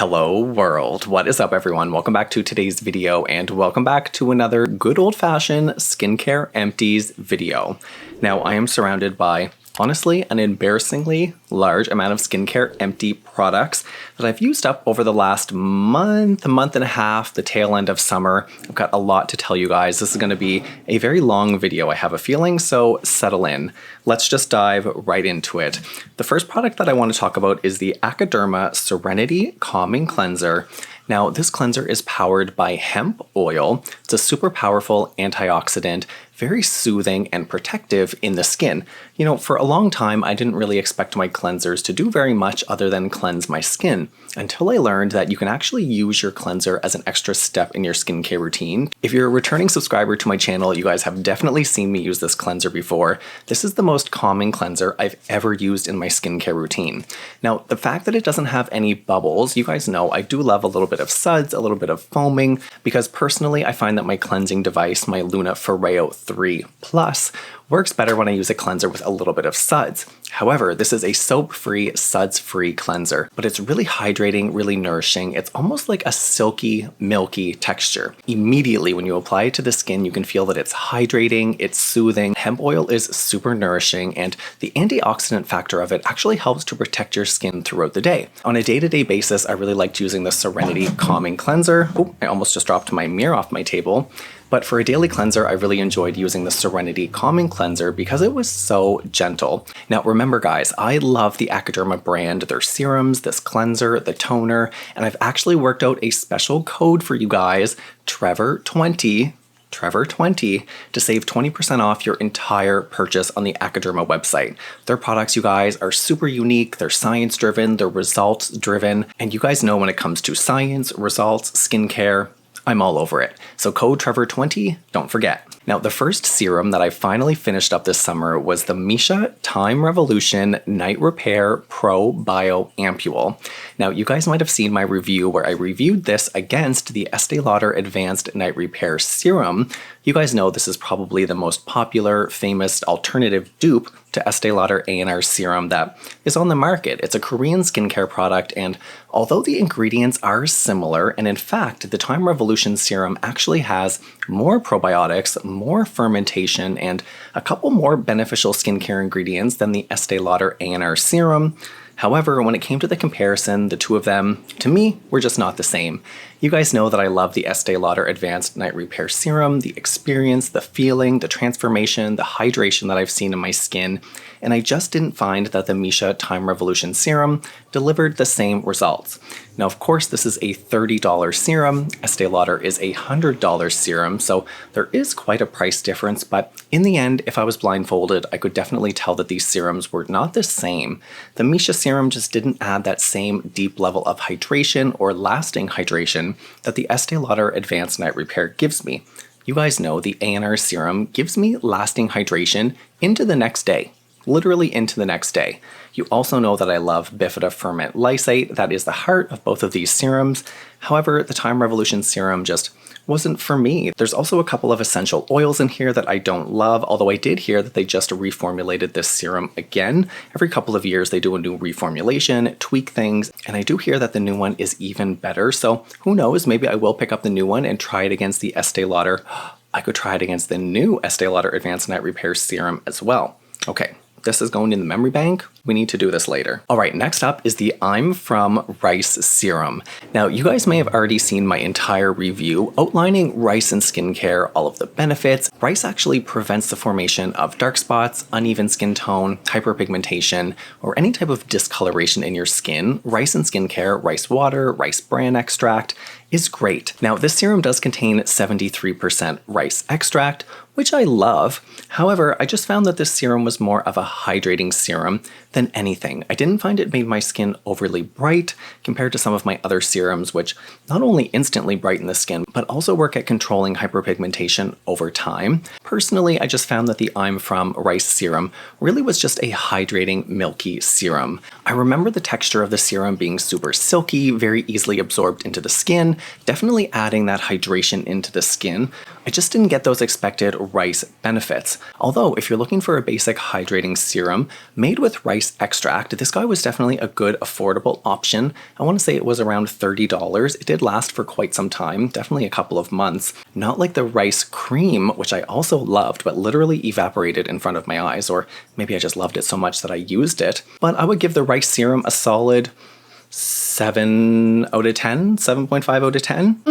Hello world, what is up everyone? Welcome back to today's video and welcome back to another good old-fashioned skincare empties video. Now I am surrounded by honestly an embarrassingly large amount of skincare empty products that I've used up over the last month and a half, the tail end of summer. I've got a lot to tell you guys. This is going to be a very long video, I have a feeling, so settle in. Let's just dive right into it. The first product that I want to talk about is the Acaderma Serenity Calming Cleanser. Now, this cleanser is powered by hemp oil. It's a super powerful antioxidant, very soothing and protective in the skin. You know, for a long time, I didn't really expect my cleansers to do very much other than cleanse my skin, until I learned that you can actually use your cleanser as an extra step in your skincare routine. If you're a returning subscriber to my channel, you guys have definitely seen me use this cleanser before. This is the most calming cleanser I've ever used in my skincare routine. Now, the fact that it doesn't have any bubbles, you guys know I do love a little bit of suds, a little bit of foaming, because personally I find that my cleansing device, my Luna FOREO 3 Plus, works better when I use a cleanser with a little bit of suds. However, this is a soap-free, suds-free cleanser, but it's really hydrating, really nourishing. It's almost like a silky, milky texture. Immediately when you apply it to the skin, you can feel that it's hydrating, it's soothing. Hemp oil is super nourishing, and the antioxidant factor of it actually helps to protect your skin throughout the day. On a day-to-day basis, I really liked using the Serenity Calming Cleanser. Oh, I almost just dropped my mirror off my table. But for a daily cleanser, I really enjoyed using the Serenity Calming Cleanser because it was so gentle. Now remember guys, I love the Acaderma brand, their serums, this cleanser, the toner, and I've actually worked out a special code for you guys, Trevor20, to save 20% off your entire purchase on the Acaderma website. Their products, you guys, are super unique, they're science-driven, they're results-driven, and you guys know when it comes to science, results, skincare, I'm all over it. So code Trevor20, don't forget. Now, the first serum that I finally finished up this summer was the MISSHA Time Revolution Night Repair Probio Ampoule. Now, you guys might have seen my review where I reviewed this against the Estee Lauder Advanced Night Repair Serum. You guys know this is probably the most popular, famous alternative dupe to Estee Lauder A&R serum that is on the market. It's a Korean skincare product, and although the ingredients are similar, and in fact, the Time Revolution serum actually has more probiotics, more fermentation, and a couple more beneficial skincare ingredients than the Estee Lauder A&R serum. However, when it came to the comparison, the two of them, to me, were just not the same. You guys know that I love the Estee Lauder Advanced Night Repair Serum, the experience, the feeling, the transformation, the hydration that I've seen in my skin, and I just didn't find that the MISSHA Time Revolution Serum delivered the same results. Now, of course, this is a $30 serum. Estee Lauder is a $100 serum, so there is quite a price difference, but in the end, if I was blindfolded, I could definitely tell that these serums were not the same. The MISSHA serum just didn't add that same deep level of hydration or lasting hydration that the Estee Lauder Advanced Night Repair gives me. You guys know the A&R serum gives me lasting hydration into the next day. Literally into the next day. You also know that I love Bifida Ferment Lysate. That is the heart of both of these serums. However, the Time Revolution serum just wasn't for me. There's also a couple of essential oils in here that I don't love, although I did hear that they just reformulated this serum again. Every couple of years they do a new reformulation, tweak things, and I do hear that the new one is even better. So who knows, maybe I will pick up the new one and try it against the Estee Lauder. I could try it against the new Estee Lauder Advanced Night Repair Serum as well. Okay. This is going in the memory bank. We need to do this later. All right, next up is the I'm From Rice Serum. Now, you guys may have already seen my entire review outlining rice and skincare, all of the benefits. Rice actually prevents the formation of dark spots, uneven skin tone, hyperpigmentation, or any type of discoloration in your skin. Rice and skincare, rice water, rice bran extract is great. Now, this serum does contain 73% rice extract, which I love. However, I just found that this serum was more of a hydrating serum than anything. I didn't find it made my skin overly bright compared to some of my other serums, which not only instantly brighten the skin, but also work at controlling hyperpigmentation over time. Personally, I just found that the I'm From Rice serum really was just a hydrating, milky serum. I remember the texture of the serum being super silky, very easily absorbed into the skin, definitely adding that hydration into the skin. I just didn't get those expected rice benefits. Although, if you're looking for a basic hydrating serum made with rice rice extract. This guy was definitely a good affordable option. I want to say it was around $30. It did last for quite some time, definitely a couple of months. Not like the rice cream, which I also loved, but literally evaporated in front of my eyes, or maybe I just loved it so much that I used it. But I would give the rice serum a solid 7 out of 10, 7.5 out of 10.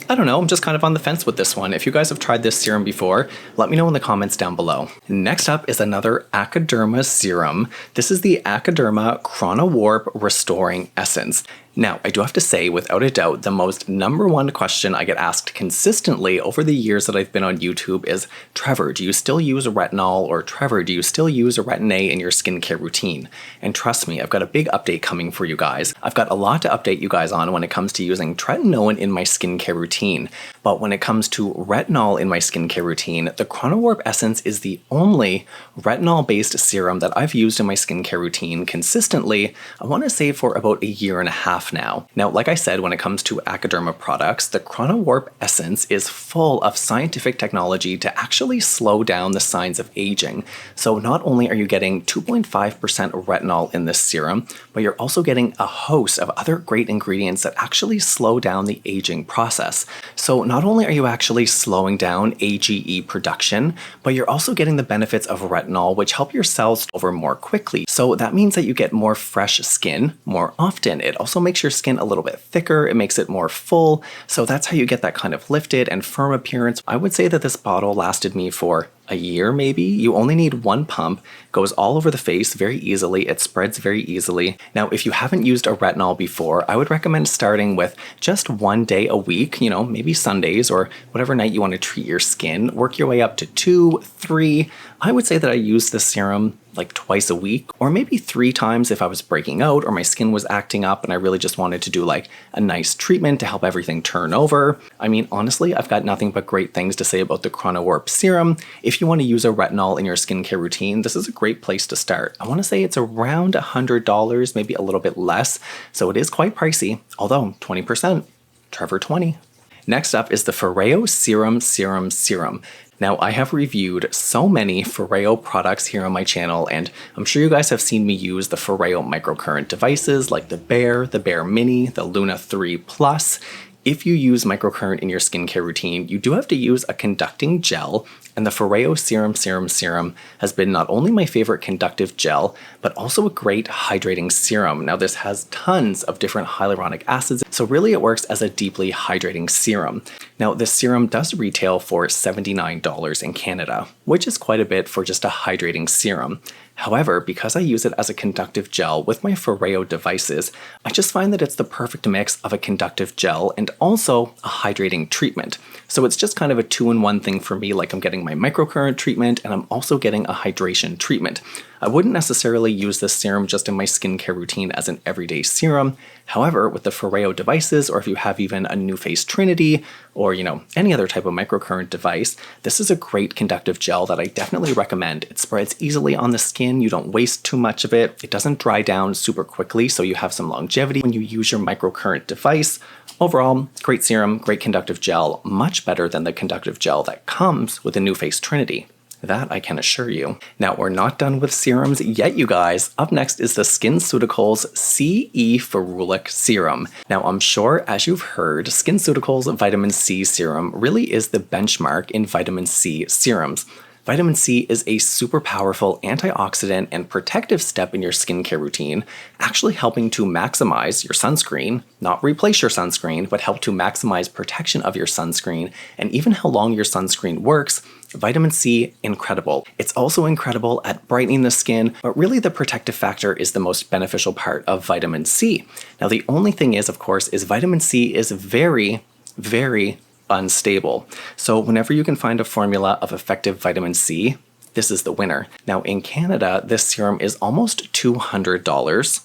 I don't know, I'm just kind of on the fence with this one. If you guys have tried this serum before, let me know in the comments down below. Next up is another Acaderma serum. This is the Acaderma Chrono Warp Restoring Essence. Now, I do have to say, without a doubt, the most #1 question I get asked consistently over the years that I've been on YouTube is, Trevor, do you still use retinol? Or Trevor, do you still use a retin-A in your skincare routine? And trust me, I've got a big update coming for you guys. I've got a lot to update you guys on when it comes to using tretinoin in my skincare routine. But when it comes to retinol in my skincare routine, the Chrono Warp Essence is the only retinol-based serum that I've used in my skincare routine consistently, I want to say for about a year and a half now. Now, like I said, when it comes to Acaderma products, the Chrono Warp Essence is full of scientific technology to actually slow down the signs of aging. So not only are you getting 2.5% retinol in this serum, but you're also getting a host of other great ingredients that actually slow down the aging process. So not only are you actually slowing down AGE production, but you're also getting the benefits of retinol, which help your cells over more quickly. So that means that you get more fresh skin more often. It also makes your skin a little bit thicker, it makes it more full, so that's how you get that kind of lifted and firm appearance. I would say that this bottle lasted me for a year maybe. You only need one pump, goes all over the face very easily, it spreads very easily. Now, if you haven't used a retinol before, I would recommend starting with just 1 day a week, maybe Sundays or whatever night you want to treat your skin. Work your way up to 2, 3. I would say that I use this serum like twice a week, or maybe 3 times if I was breaking out or my skin was acting up and I really just wanted to do like a nice treatment to help everything turn over. I mean, honestly, I've got nothing but great things to say about the Chrono Warp serum. If you want to use a retinol in your skincare routine, this is a great place to start. I want to say it's around $100, maybe a little bit less, so it is quite pricey, although 20%, Trevor 20. Next up is the FOREO Serum. Now, I have reviewed so many FOREO products here on my channel, and I'm sure you guys have seen me use the FOREO microcurrent devices like the Bear Mini, the Luna 3 Plus. If you use microcurrent in your skincare routine, you do have to use a conducting gel, and the FOREO Serum has been not only my favorite conductive gel, but also a great hydrating serum. Now, this has tons of different hyaluronic acids, so really it works as a deeply hydrating serum. Now, this serum does retail for $79 in Canada, which is quite a bit for just a hydrating serum. However, because I use it as a conductive gel with my FOREO devices, I just find that it's the perfect mix of a conductive gel and also a hydrating treatment. So it's just kind of a 2-in-1 thing for me, like I'm getting my microcurrent treatment and I'm also getting a hydration treatment. I wouldn't necessarily use this serum just in my skincare routine as an everyday serum. However, with the FOREO devices, or if you have even a NuFace Trinity, or any other type of microcurrent device, this is a great conductive gel that I definitely recommend. It spreads easily on the skin, you don't waste too much of it, it doesn't dry down super quickly, so you have some longevity when you use your microcurrent device. Overall, great serum, great conductive gel, much better than the conductive gel that comes with the NuFace Trinity. That I can assure you. Now, we're not done with serums yet, you guys. Up next is the SkinCeuticals CE FERULIC Serum. Now, I'm sure, as you've heard, SkinCeuticals Vitamin C Serum really is the benchmark in vitamin C serums. Vitamin C is a super powerful antioxidant and protective step in your skincare routine, actually helping to maximize your sunscreen, not replace your sunscreen, but help to maximize protection of your sunscreen and even how long your sunscreen works. Vitamin C, incredible. It's also incredible at brightening the skin, but really the protective factor is the most beneficial part of vitamin C. Now, the only thing is, of course, is vitamin C is very, very unstable. So whenever you can find a formula of effective vitamin C, this is the winner. Now, in Canada, this serum is almost $200.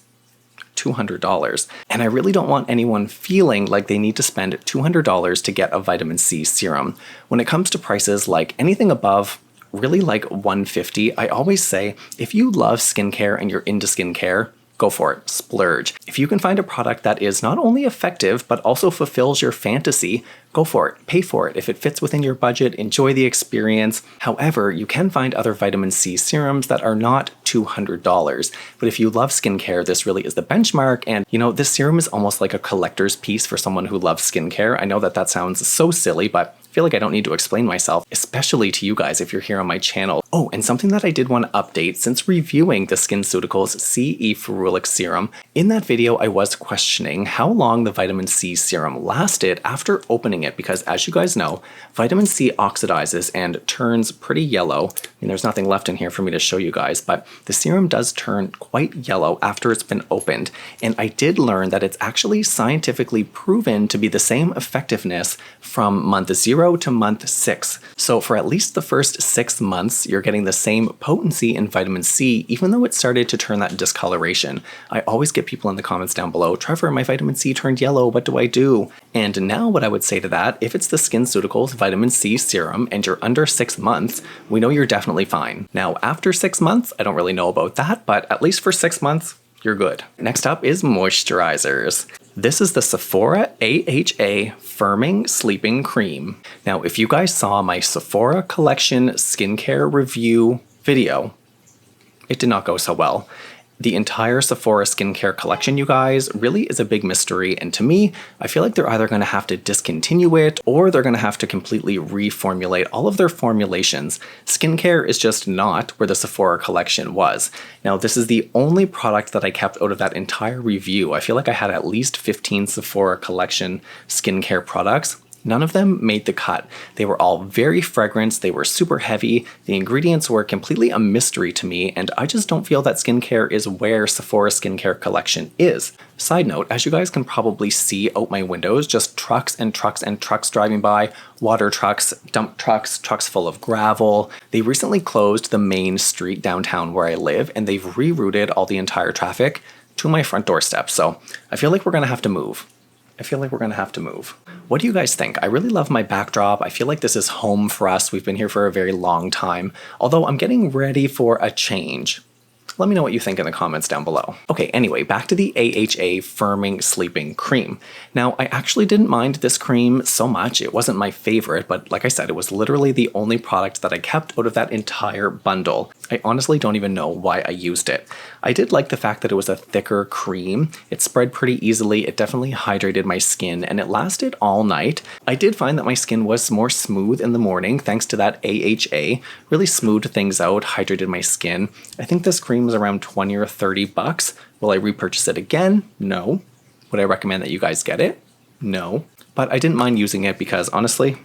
And I really don't want anyone feeling like they need to spend $200 to get a vitamin C serum. When it comes to prices, like anything above really like $150, I always say, if you love skincare and you're into skincare, go for it, splurge. If you can find a product that is not only effective, but also fulfills your fantasy, go for it, pay for it. If it fits within your budget, enjoy the experience. However, you can find other vitamin C serums that are not $200. But if you love skincare, this really is the benchmark. And you know, this serum is almost like a collector's piece for someone who loves skincare. I know that that sounds so silly, but I feel like I don't need to explain myself, especially to you guys if you're here on my channel. Oh, and something that I did want to update since reviewing the SkinCeuticals CE FERULIC serum. In that video, I was questioning how long the vitamin C serum lasted after opening it, because as you guys know, vitamin C oxidizes and turns pretty yellow. I mean, there's nothing left in here for me to show you guys, but the serum does turn quite yellow after it's been opened. And I did learn that it's actually scientifically proven to be the same effectiveness from month 0 to month 6. So for at least the first 6 months, you're getting the same potency in vitamin C, even though it started to turn that discoloration. I always get people in the comments down below, Trevor, my vitamin C turned yellow, what do I do? And now what I would say to that, if it's the SkinCeuticals vitamin C serum and you're under 6 months, we know you're definitely fine. Now after 6 months, I don't really know about that, but at least for 6 months, you're good. Next up is moisturizers. This is the SEPHORA AHA Firming Sleeping Cream. Now, if you guys saw my SEPHORA collection skincare review video, it did not go so well. The entire SEPHORA skincare collection, you guys, really is a big mystery, and to me, I feel like they're either going to have to discontinue it or they're going to have to completely reformulate all of their formulations. Skincare is just not where the SEPHORA collection was. Now, this is the only product that I kept out of that entire review. I feel like I had at least 15 SEPHORA collection skincare products. None of them made the cut. They were all very fragrant, they were super heavy, the ingredients were completely a mystery to me, and I just don't feel that skincare is where SEPHORA skincare collection is. Side note, as you guys can probably see out my windows, just trucks and trucks and trucks driving by, water trucks, dump trucks, trucks full of gravel. They recently closed the main street downtown where I live, and they've rerouted all the entire traffic to my front doorstep, so I feel like we're gonna have to move. What do you guys think? I really love my backdrop. I feel like this is home for us. We've been here for a very long time, although I'm getting ready for a change. Let me know what you think in the comments down below. Okay, anyway, back to the AHA Firming Sleeping Cream. Now, I actually didn't mind this cream so much. It wasn't my favorite, but like I said, it was literally the only product that I kept out of that entire bundle. I honestly don't even know why I used it. I did like the fact that it was a thicker cream. It spread pretty easily, it definitely hydrated my skin, and it lasted all night. I did find that my skin was more smooth in the morning thanks to that AHA. Really smoothed things out, hydrated my skin. I think this cream was around 20 or 30 bucks. Will I repurchase it again? No. Would I recommend that you guys get it? No. But I didn't mind using it because honestly,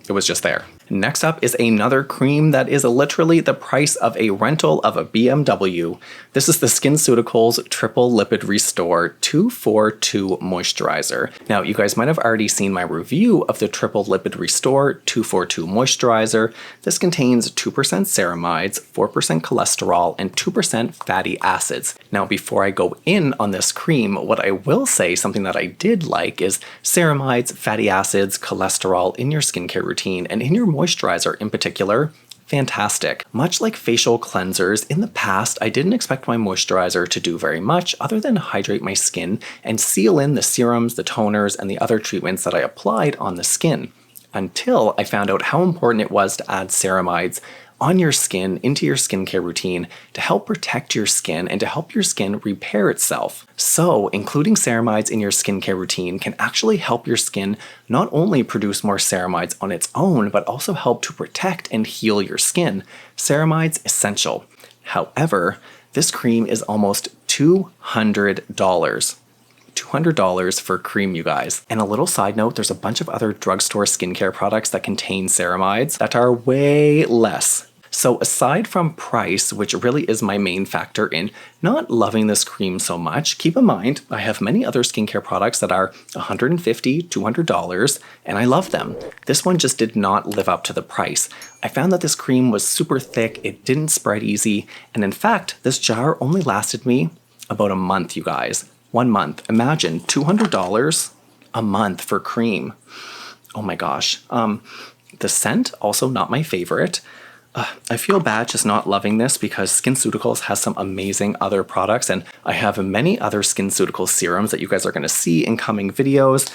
it was just there. Next up is another cream that is literally the price of a rental of a BMW. This is the SkinCeuticals Triple Lipid Restore 242 Moisturizer. Now, you guys might have already seen my review of the Triple Lipid Restore 242 Moisturizer. This contains 2% ceramides, 4% cholesterol, and 2% fatty acids. Now, before I go in on this cream, what I will say, something that I did like, is ceramides, fatty acids, cholesterol in your skincare routine and in your moisturizer in particular, fantastic. Much like facial cleansers, in the past, I didn't expect my moisturizer to do very much other than hydrate my skin and seal in the serums, the toners, and the other treatments that I applied on the skin, until I found out how important it was to add ceramides on your skin into your skincare routine to help protect your skin and to help your skin repair itself. So, including ceramides in your skincare routine can actually help your skin not only produce more ceramides on its own, but also help to protect and heal your skin. Ceramides essential. However, this cream is almost $200. $200 for cream, you guys. And a little side note, there's a bunch of other drugstore skincare products that contain ceramides that are way less. So aside from price, which really is my main factor in not loving this cream so much, keep in mind, I have many other skincare products that are $150, $200, and I love them. This one just did not live up to the price. I found that this cream was super thick, it didn't spread easy, and in fact, this jar only lasted me about a month, you guys. 1 month. Imagine $200 a month for cream. Oh my gosh. The scent, also not my favorite. I feel bad just not loving this because SkinCeuticals has some amazing other products, and I have many other SkinCeuticals serums that you guys are going to see in coming videos.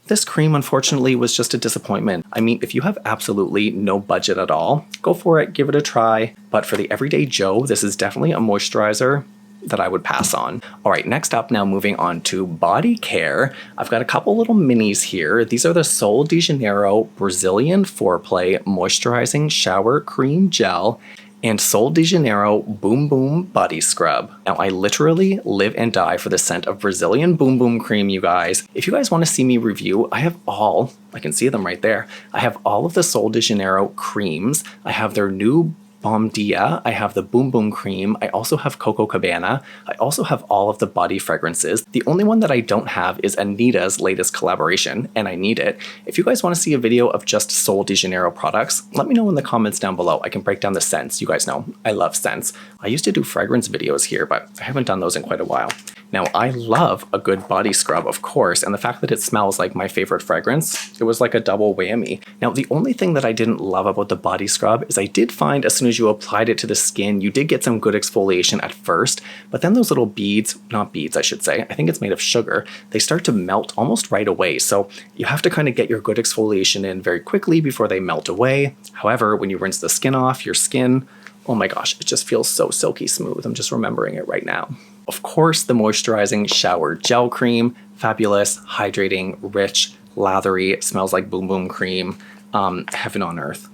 This cream, unfortunately, was just a disappointment. I mean, if you have absolutely no budget at all, go for it, give it a try. But for the everyday Joe, this is definitely a moisturizer that I would pass on. All right, next up, now moving on to body care. I've got a couple little minis here. These are the Sol de Janeiro Brazilian Foreplay Moisturizing Shower Cream Gel and Sol de Janeiro Boom Boom Body Scrub. Now, I literally live and die for the scent of Brazilian Boom Boom cream, you guys. If you guys want to see me review, I can see them right there. I have all of the Sol de Janeiro creams. I have their new Bom Dia, I have the Boom Boom cream, I also have Coco Cabana, I also have all of the body fragrances. The only one that I don't have is Anita's latest collaboration, and I need it. If you guys want to see a video of just Sol de Janeiro products, let me know in the comments down below. I can break down the scents. You guys know I love scents. I used to do fragrance videos here, but I haven't done those in quite a while. Now, I love a good body scrub, of course, and the fact that it smells like my favorite fragrance, it was like a double whammy. Now, the only thing that I didn't love about the body scrub is I did find as soon as you applied it to the skin, you did get some good exfoliation at first, but then those little beads, not beads, I should say, I think it's made of sugar, they start to melt almost right away. So you have to kind of get your good exfoliation in very quickly before they melt away. However, when you rinse the skin off, your skin, oh my gosh, it just feels so silky smooth. I'm just remembering it right now. Of course, the Moisturizing Shower Gel Cream, fabulous, hydrating, rich, lathery, smells like Boom Boom cream, heaven on earth.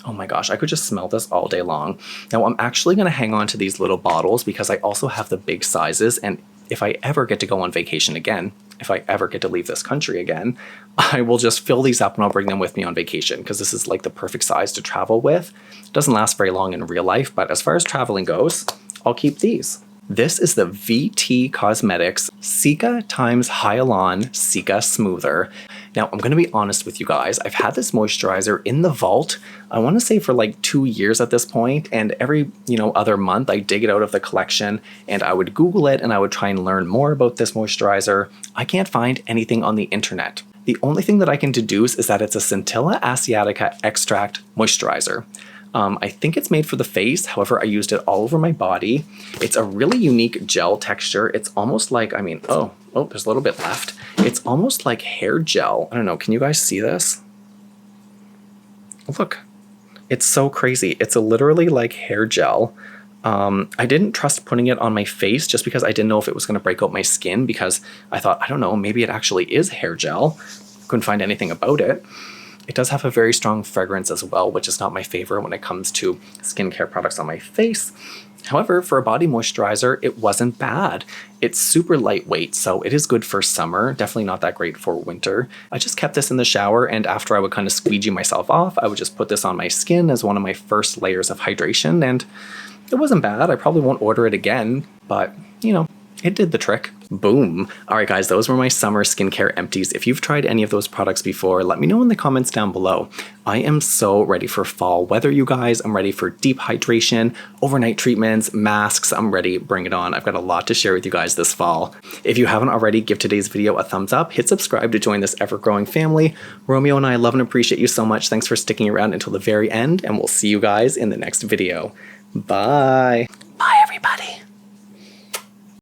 Oh my gosh, I could just smell this all day long. Now, I'm actually going to hang on to these little bottles because I also have the big sizes, and if I ever get to go on vacation again, if I ever get to leave this country again, I will just fill these up and I'll bring them with me on vacation because this is like the perfect size to travel with. It doesn't last very long in real life, but as far as traveling goes, I'll keep these. This is the VT Cosmetics Cica x Hyalon Cica Smoother. Now, I'm going to be honest with you guys. I've had this moisturizer in the vault, I want to say for like 2 years at this point, and every, other month I dig it out of the collection and I would Google it and I would try and learn more about this moisturizer. I can't find anything on the internet. The only thing that I can deduce is that it's a Centella asiatica extract moisturizer. I think it's made for the face, however, I used it all over my body. It's a really unique gel texture. It's almost like, oh, there's a little bit left. It's almost like hair gel. I don't know, can you guys see this? Look, it's so crazy. It's literally like hair gel. I didn't trust putting it on my face just because I didn't know if it was going to break out my skin because I thought, I don't know, maybe it actually is hair gel. Couldn't find anything about it. It does have a very strong fragrance as well, which is not my favorite when it comes to skincare products on my face. However, for a body moisturizer, it wasn't bad. It's super lightweight, so it is good for summer, definitely not that great for winter. I just kept this in the shower, and after I would kind of squeegee myself off, I would just put this on my skin as one of my first layers of hydration, and it wasn't bad. I probably won't order it again, but, it did the trick. Boom. All right, guys, those were my summer skincare empties. If you've tried any of those products before, let me know in the comments down below. I am so ready for fall weather, you guys. I'm ready for deep hydration, overnight treatments, masks. I'm ready. Bring it on. I've got a lot to share with you guys this fall. If you haven't already, give today's video a thumbs up. Hit subscribe to join this ever-growing family. Romeo and I love and appreciate you so much. Thanks for sticking around until the very end, and we'll see you guys in the next video. Bye. Bye, everybody.